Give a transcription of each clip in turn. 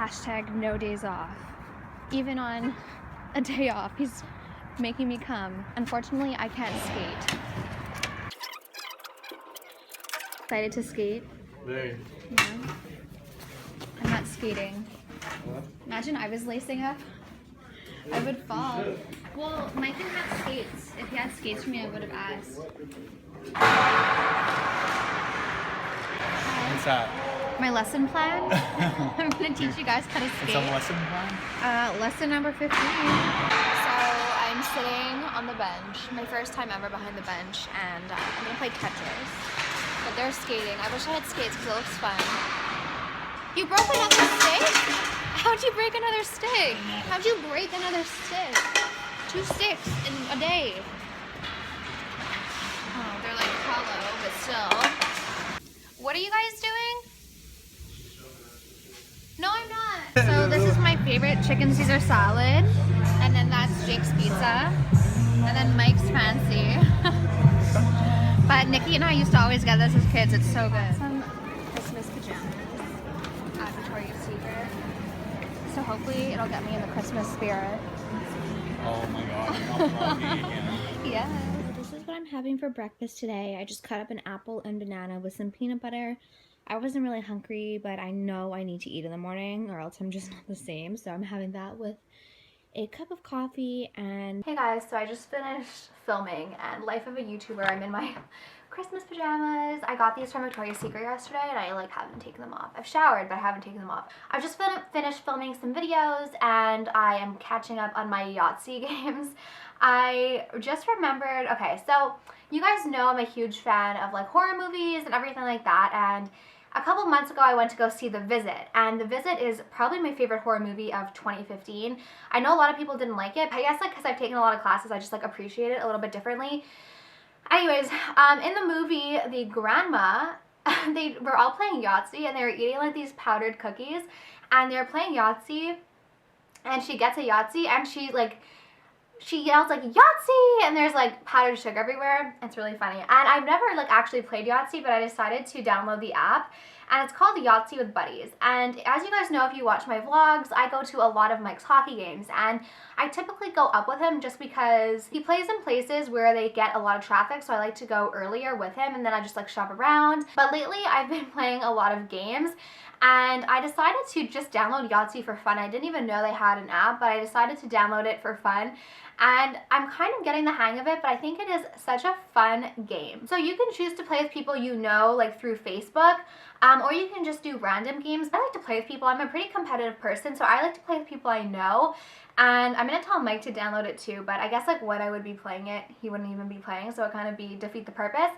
hashtag no days off. Even on a day off, he's making me come. Unfortunately, I can't skate. Excited to skate? Very. Yeah. I'm not skating. Imagine I was lacing up. I would fall. Well, Mike didn't have skates. If he had skates for me, I would have asked. What's that? My lesson plan. I'm going to teach you guys how to skate. It's a lesson plan? Lesson number 15. So I'm sitting on the bench. My first time ever behind the bench. And I'm going to play Tetris. But they're skating. I wish I had skates because it looks fun. You broke another stick? How'd you break another stick? How'd you break another stick? 2 sticks in a day. Oh, they're like hollow, but still. What are you guys doing? No, I'm not. So this is my favorite chicken Caesar salad. And then that's Jake's pizza. And then Mike's fancy. But Nikki and I used to always get this as kids. It's so good. Some Christmas pajamas at Victoria's Secret. So hopefully it'll get me in the Christmas spirit. Oh my god, you're not vlogging again. Yeah. This is what I'm having for breakfast today. I just cut up an apple and banana with some peanut butter. I wasn't really hungry, but I know I need to eat in the morning or else I'm just not the same. So I'm having that with a cup of coffee. And hey guys, so I just finished filming and life of a YouTuber. I'm in my Christmas pajamas. I got these from Victoria's Secret yesterday and I like haven't taken them off. I've showered but I haven't taken them off. I've just finished filming some videos and I am catching up on my Yahtzee games. I just remembered, okay, so you guys know I'm a huge fan of like horror movies and everything like that, and a couple months ago I went to go see The Visit, and The Visit is probably my favorite horror movie of 2015. I know a lot of people didn't like it, but I guess like because I've taken a lot of classes I just like appreciate it a little bit differently. Anyways, in the movie, the grandma, they were all playing Yahtzee and they were eating like these powdered cookies and they were playing Yahtzee and she gets a Yahtzee and she yells like Yahtzee and there's like powdered sugar everywhere. It's really funny. And I've never like actually played Yahtzee, but I decided to download the app and it's called Yahtzee with Buddies. And as you guys know, if you watch my vlogs, I go to a lot of Mike's hockey games and I typically go up with him just because he plays in places where they get a lot of traffic, so I like to go earlier with him and then I just like shop around. But lately I've been playing a lot of games and I decided to just download Yahtzee for fun. I didn't even know they had an app, but I decided to download it for fun. And I'm kind of getting the hang of it, but I think it is such a fun game. So you can choose to play with people you know, like through Facebook, or you can just do random games. I like to play with people. I'm a pretty competitive person, so I like to play with people I know. And I'm going to tell Mike to download it too, but I guess like when I would be playing it, he wouldn't even be playing, so it kind of defeat the purpose.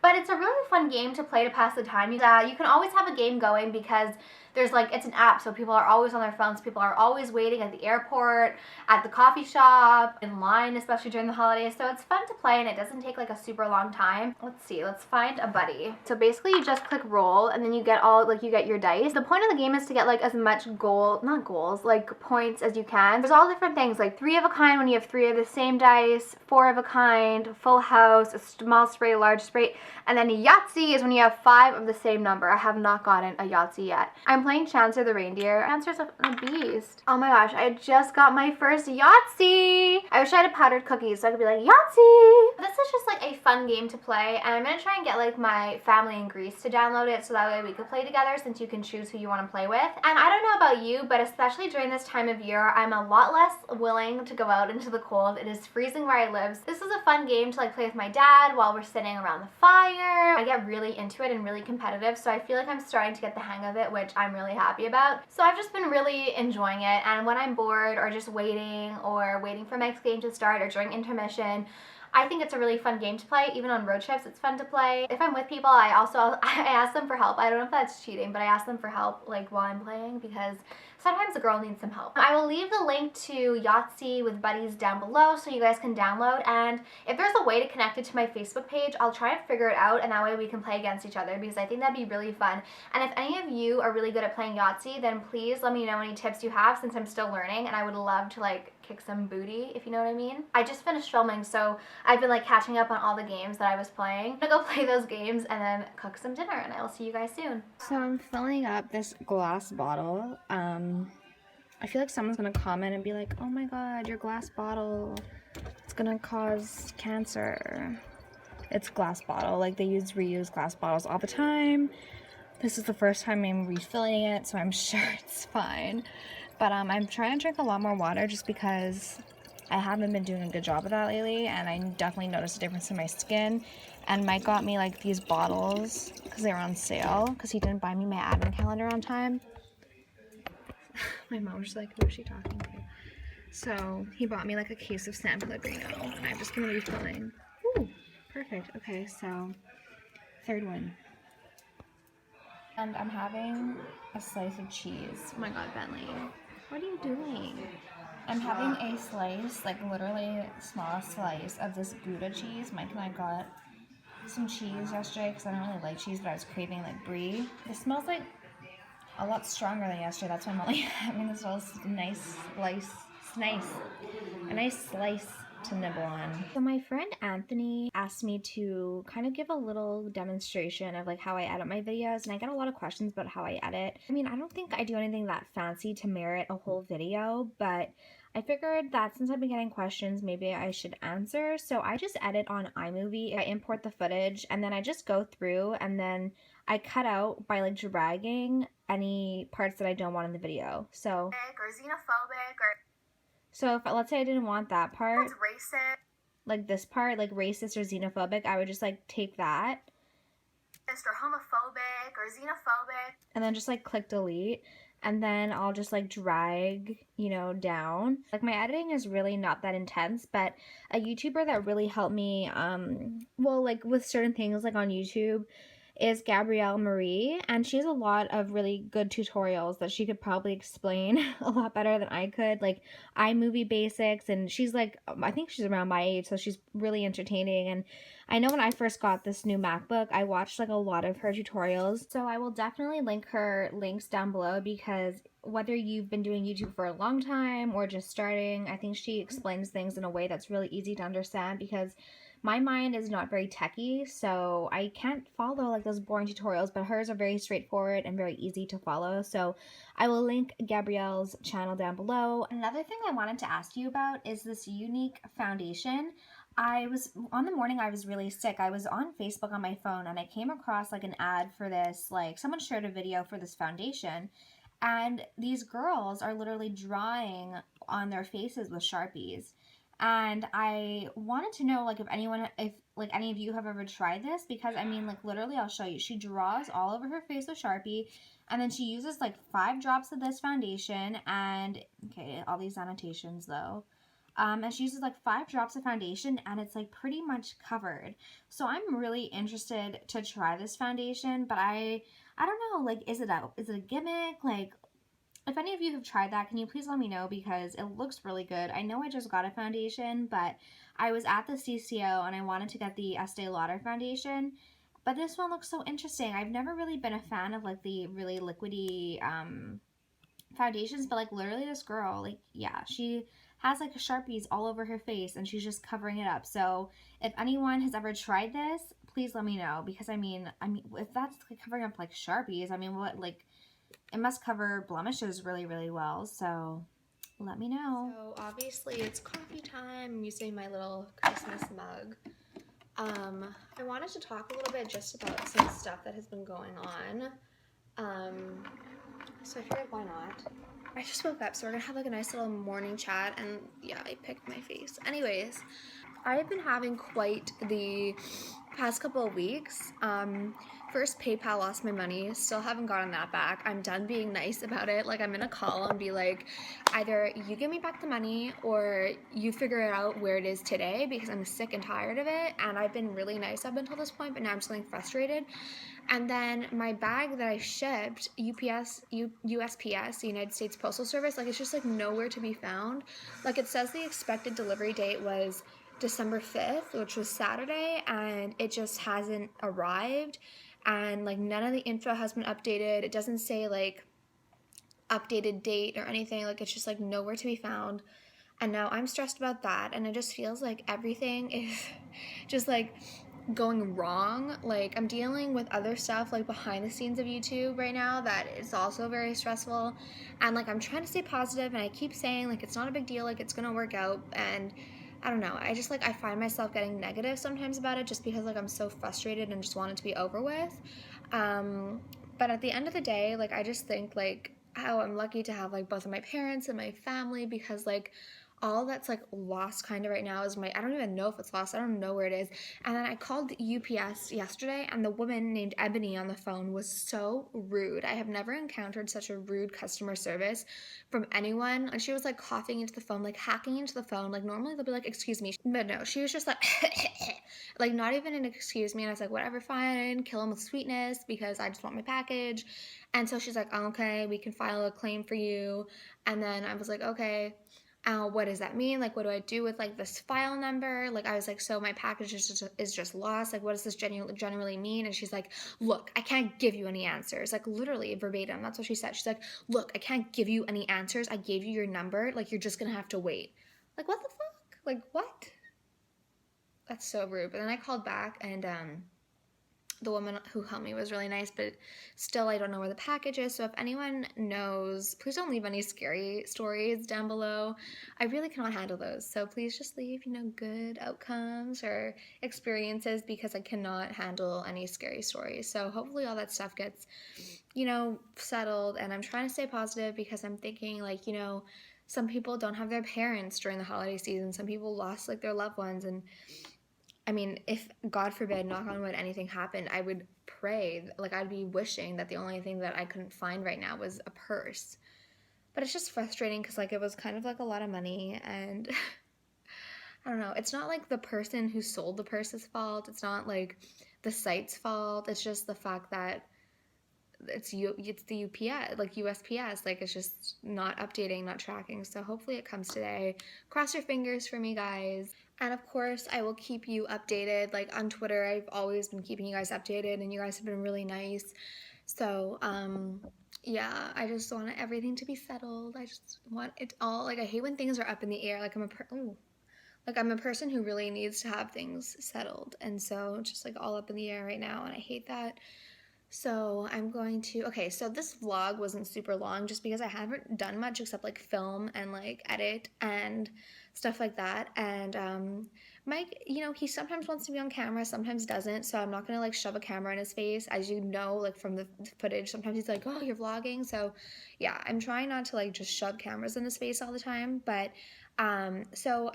But it's a really fun game to play to pass the time. You can always have a game going because there's like, it's an app, so people are always on their phones. People are always waiting at the airport, at the coffee shop, in line, especially during the holidays. So it's fun to play and it doesn't take like a super long time. Let's see, let's find a buddy. So basically you just click roll and then you get you get your dice. The point of the game is to get like as much like points as you can. There's all different things, like 3 of a kind when you have 3 of the same dice, 4 of a kind, full house, a small straight, large straight, and then Yahtzee is when you have 5 of the same number. I have not gotten a Yahtzee yet. I'm playing Chancer the reindeer. Chancer's a beast. Oh my gosh, I just got my first Yahtzee. I wish I had a powdered cookie so I could be like, Yahtzee! This is just like a fun game to play, and I'm gonna try and get like my family in Greece to download it so that way we could play together, since you can choose who you want to play with. And I don't know about you, but especially during this time of year, I'm a lot less willing to go out into the cold. It is freezing where I live. This is a fun game to like play with my dad while we're sitting around the fire. I get really into it and really competitive, so I feel like I'm starting to get the hang of it, which I'm really happy about. So I've just been really enjoying it, and when I'm bored or just waiting for Mike's game to start or during intermission, I think it's a really fun game to play. Even on road trips, it's fun to play. If I'm with people, I ask them for help. I don't know if that's cheating, but I ask them for help like while I'm playing because sometimes a girl needs some help. I will leave the link to Yahtzee with Buddies down below so you guys can download, and if there's a way to connect it to my Facebook page, I'll try and figure it out, and that way we can play against each other because I think that'd be really fun. And if any of you are really good at playing Yahtzee, then please let me know any tips you have, since I'm still learning and I would love to like kick some booty, if you know what I mean. I just finished filming, so I've been like catching up on all the games that I was playing. I'm gonna go play those games and then cook some dinner, and I will see you guys soon. So I'm filling up this glass bottle. I feel like someone's gonna comment and be like, oh my god, your glass bottle, it's gonna cause cancer. It's glass bottle, like they reuse glass bottles all the time. This is the first time I'm refilling it, so I'm sure it's fine. But I'm trying to drink a lot more water just because I haven't been doing a good job of that lately, and I definitely noticed a difference in my skin. And Mike got me like these bottles because they were on sale because he didn't buy me my advent calendar on time. My mom's just like, who is she talking to? So he bought me like a case of San Pellegrino, and I've just been refilling. Ooh, perfect. Okay, so third one. And I'm having a slice of cheese. Oh my god, Bentley. What are you doing? I'm having a slice, like literally small slice of this Gouda cheese. Mike and I got some cheese yesterday because I don't really like cheese, but I was craving like brie. It smells like a lot stronger than yesterday. That's why I'm only having this little nice slice to nibble on. So my friend Anthony asked me to kind of give a little demonstration of like how I edit my videos, and I get a lot of questions about how I edit. I mean, I don't think I do anything that fancy to merit a whole video, but I figured that since I've been getting questions, maybe I should answer. So I just edit on iMovie. I import the footage and then I just go through and then I cut out by like dragging any parts that I don't want in the video. So or xenophobic or so if let's say I didn't want that part, racist, like this part, like racist or xenophobic, I would just like take that or homophobic or xenophobic and then just like click delete, and then I'll just like drag, you know, down. Like my editing is really not that intense, but a YouTuber that really helped me well, like with certain things like on YouTube is Gabrielle Marie, and she has a lot of really good tutorials that she could probably explain a lot better than I could, like iMovie basics, and she's like, I think she's around my age, so she's really entertaining. And I know when I first got this new MacBook, I watched like a lot of her tutorials, so I will definitely link her links down below, because whether you've been doing YouTube for a long time or just starting, I think she explains things in a way that's really easy to understand, because my mind is not very techy, so I can't follow like those boring tutorials, but hers are very straightforward and very easy to follow. So I will link Gabrielle's channel down below. Another thing I wanted to ask you about is this unique foundation. On the morning I was really sick, I was on Facebook on my phone and I came across like an ad for this, like someone shared a video for this foundation, and these girls are literally drawing on their faces with Sharpies. And I wanted to know like if like any of you have ever tried this, because I mean, like literally I'll show you. She draws all over her face with Sharpie, and then she uses like 5 drops of this foundation, and okay, all these annotations though. And she uses like 5 drops of foundation and it's like pretty much covered. So I'm really interested to try this foundation, but I don't know, like is it a gimmick? Like, if any of you have tried that, can you please let me know, because it looks really good. I know I just got a foundation, but I was at the CCO and I wanted to get the Estee Lauder foundation, but this one looks so interesting. I've never really been a fan of like the really liquidy foundations, but like literally this girl, like yeah, she has like Sharpies all over her face and she's just covering it up. So if anyone has ever tried this, please let me know, because I mean if that's like covering up like Sharpies, I mean what, like it must cover blemishes really, really well, so let me know. So obviously it's coffee time. I'm using my little Christmas mug. I wanted to talk a little bit just about some stuff that has been going on. So I figured why not? I just woke up, so we're gonna have like a nice little morning chat, and yeah, I picked my face. Anyways, I've been having quite the past couple of weeks. First, PayPal lost my money. Still haven't gotten that back. I'm done being nice about it. Like, I'm gonna call and be like, either you give me back the money or you figure it out where it is today, because I'm sick and tired of it. And I've been really nice up until this point, but now I'm just getting frustrated. And then my bag that I shipped, USPS, the United States Postal Service, like it's just like nowhere to be found. Like it says the expected delivery date was December 5th, which was Saturday, and it just hasn't arrived. And like none of the info has been updated. It doesn't say like updated date or anything. Like it's just like nowhere to be found. And now I'm stressed about that, and it just feels like everything is just like going wrong. Like I'm dealing with other stuff like behind the scenes of YouTube right now that is also very stressful. And like I'm trying to stay positive and I keep saying like it's not a big deal, like it's gonna work out. And I don't know, I just like I find myself getting negative sometimes about it just because like I'm so frustrated and just want it to be over with. Um, but at the end of the day, like I just think like how I'm lucky to have like both of my parents and my family, because like all that's like lost kind of right now is my, I don't even know if it's lost, I don't know where it is. And then I called UPS yesterday and the woman named Ebony on the phone was so rude. I have never encountered such a rude customer service from anyone. And she was like coughing into the phone, like hacking into the phone. Like normally they'll be like, excuse me, but no, she was just like like not even an excuse me. And I was like, whatever, fine, kill him with sweetness because I just want my package. And so she's like, oh, okay, we can file a claim for you. And then I was like, okay, what does that mean? Like, what do I do with like this file number? Like, I was like, so my package is just lost. Like, what does this generally mean? And she's like, look, I can't give you any answers. Like, literally verbatim. That's what she said. She's like, look, I can't give you any answers. I gave you your number. Like, you're just going to have to wait. Like, what the fuck? Like, what? That's so rude. But then I called back and, the woman who helped me was really nice, but still I don't know where the package is. So if anyone knows, please don't leave any scary stories down below. I really cannot handle those. So please just leave, you know, good outcomes or experiences, because I cannot handle any scary stories. So hopefully all that stuff gets, you know, settled. And I'm trying to stay positive because I'm thinking like, you know, some people don't have their parents during the holiday season. Some people lost like their loved ones, and I mean, if God forbid, knock on wood, anything happened, I would pray, like I'd be wishing that the only thing that I couldn't find right now was a purse. But it's just frustrating because like it was kind of like a lot of money, and I don't know. It's not like the person who sold the purse's fault. It's not like the site's fault. It's just the fact that it's the UPS, like USPS, like it's just not updating, not tracking. So hopefully it comes today. Cross your fingers for me, guys. And of course, I will keep you updated. Like on Twitter, I've always been keeping you guys updated, and you guys have been really nice. So, yeah, I just want everything to be settled. I just want it all. Like I hate when things are up in the air. Like I'm a person who really needs to have things settled, and so it's just like all up in the air right now, and I hate that. So I'm going to, okay, so this vlog wasn't super long just because I haven't done much except like film and like edit and stuff like that. And Mike, you know, he sometimes wants to be on camera, sometimes doesn't. So I'm not gonna like shove a camera in his face. As you know, like from the footage, sometimes he's like, oh, you're vlogging. So yeah, I'm trying not to like just shove cameras in his face all the time. But so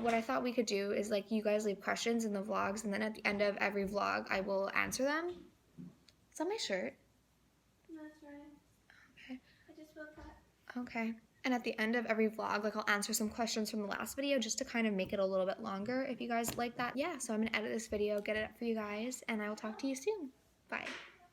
what I thought we could do is like you guys leave questions in the vlogs, and then at the end of every vlog, I will answer them. It's on my shirt. No, that's right. Okay. I just woke up. Okay. And at the end of every vlog, like I'll answer some questions from the last video just to kind of make it a little bit longer if you guys like that. Yeah, so I'm gonna edit this video, get it up for you guys, and I will talk to you soon. Bye.